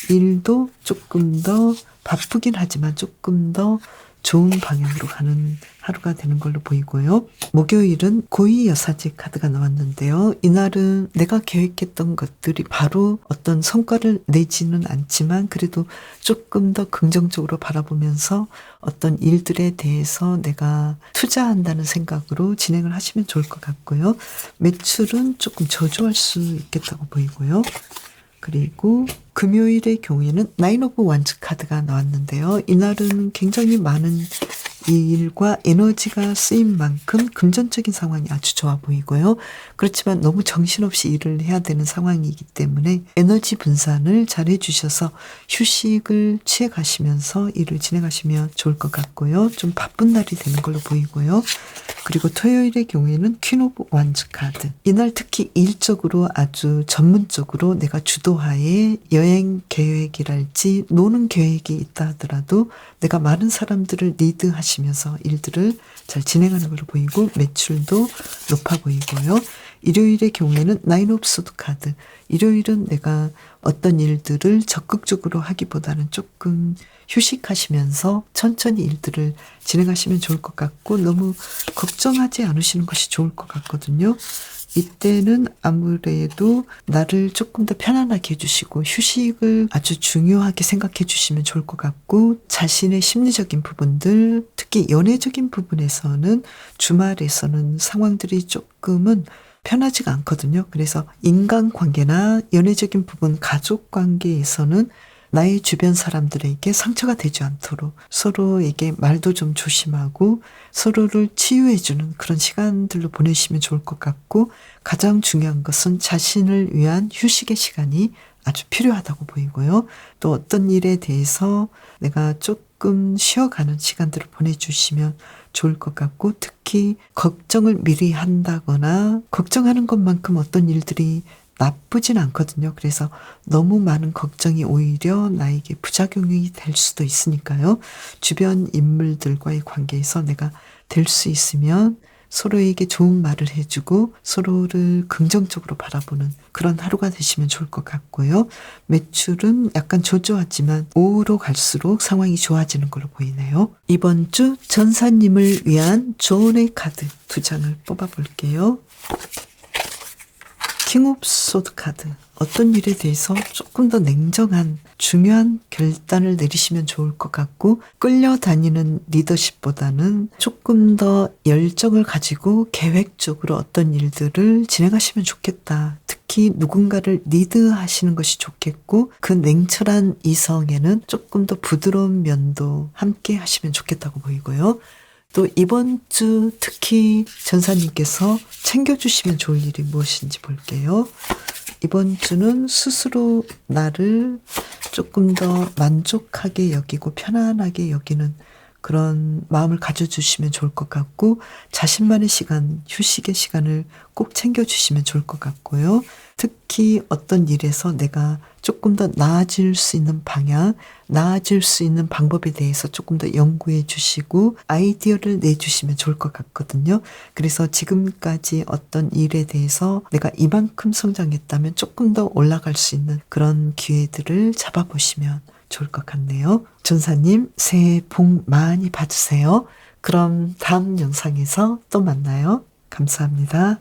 일도 조금 더 바쁘긴 하지만 조금 더 좋은 방향으로 가는 하루가 되는 걸로 보이고요. 목요일은 고위 여사제 카드가 나왔는데요. 이날은 내가 계획했던 것들이 바로 어떤 성과를 내지는 않지만 그래도 조금 더 긍정적으로 바라보면서 어떤 일들에 대해서 내가 투자한다는 생각으로 진행을 하시면 좋을 것 같고요. 매출은 조금 저조할 수 있겠다고 보이고요. 그리고 금요일의 경우에는 나인 오브 완즈 카드가 나왔는데요. 이날은 굉장히 많은 일과 에너지가 쓰인 만큼 금전적인 상황이 아주 좋아 보이고요. 그렇지만 너무 정신없이 일을 해야 되는 상황이기 때문에 에너지 분산을 잘 해주셔서 휴식을 취해 가시면서 일을 진행하시면 좋을 것 같고요. 좀 바쁜 날이 되는 걸로 보이고요. 그리고 토요일의 경우에는 퀸 오브 완즈 카드. 이날 특히 일적으로 아주 전문적으로 내가 주도하에 여행 계획이랄지 노는 계획이 있다 하더라도 내가 많은 사람들을 리드하시면서 일들을 잘 진행하는 걸로 보이고 매출도 높아 보이고요. 일요일의 경우에는 나인 오브 소드 카드. 일요일은 내가 어떤 일들을 적극적으로 하기보다는 조금 휴식하시면서 천천히 일들을 진행하시면 좋을 것 같고 너무 걱정하지 않으시는 것이 좋을 것 같거든요. 이때는 아무래도 나를 조금 더 편안하게 해주시고 휴식을 아주 중요하게 생각해 주시면 좋을 것 같고 자신의 심리적인 부분들 특히 연애적인 부분에서는 주말에서는 상황들이 조금은 편하지가 않거든요. 그래서 인간관계나 연애적인 부분 가족관계에서는 나의 주변 사람들에게 상처가 되지 않도록 서로에게 말도 좀 조심하고 서로를 치유해주는 그런 시간들로 보내시면 좋을 것 같고 가장 중요한 것은 자신을 위한 휴식의 시간이 아주 필요하다고 보이고요. 또 어떤 일에 대해서 내가 조금 쉬어가는 시간들을 보내주시면 좋을 것 같고 특히 걱정을 미리 한다거나 걱정하는 것만큼 어떤 일들이 나쁘진 않거든요. 그래서 너무 많은 걱정이 오히려 나에게 부작용이 될 수도 있으니까요. 주변 인물들과의 관계에서 내가 될 수 있으면 서로에게 좋은 말을 해주고 서로를 긍정적으로 바라보는 그런 하루가 되시면 좋을 것 같고요. 매출은 약간 저조하지만 오후로 갈수록 상황이 좋아지는 걸로 보이네요. 이번 주 전사님을 위한 조언의 카드 2장을 뽑아볼게요. 킹 오브 소드 카드. 어떤 일에 대해서 조금 더 냉정한 중요한 결단을 내리시면 좋을 것 같고 끌려다니는 리더십보다는 조금 더 열정을 가지고 계획적으로 어떤 일들을 진행하시면 좋겠다. 특히 누군가를 리드하시는 것이 좋겠고 그 냉철한 이성에는 조금 더 부드러운 면도 함께 하시면 좋겠다고 보이고요. 또 이번 주 특히 전사님께서 챙겨주시면 좋을 일이 무엇인지 볼게요. 이번 주는 스스로 나를 조금 더 만족하게 여기고 편안하게 여기는 그런 마음을 가져주시면 좋을 것 같고, 자신만의 시간, 휴식의 시간을 꼭 챙겨주시면 좋을 것 같고요. 특히 어떤 일에서 내가 조금 더 나아질 수 있는 방향, 나아질 수 있는 방법에 대해서 조금 더 연구해 주시고 아이디어를 내주시면 좋을 것 같거든요. 그래서 지금까지 어떤 일에 대해서 내가 이만큼 성장했다면 조금 더 올라갈 수 있는 그런 기회들을 잡아보시면 좋을 것 같네요. 전사님, 새해 복 많이 받으세요. 그럼 다음 영상에서 또 만나요. 감사합니다.